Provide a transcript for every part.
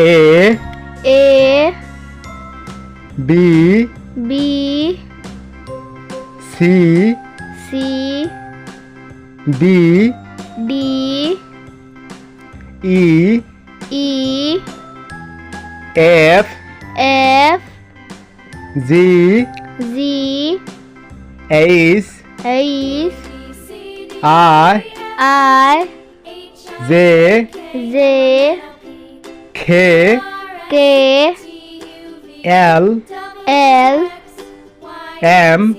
A B C D E F G H I J K L M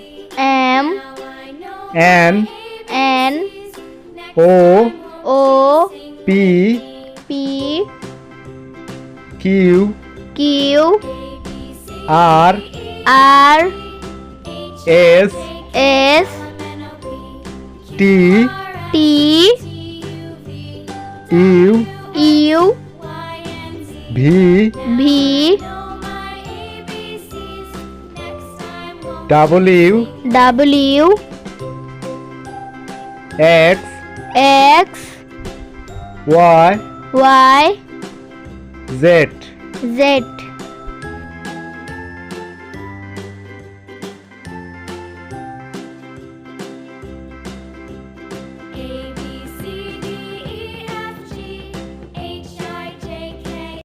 N O P Q R S T U V W X Y Z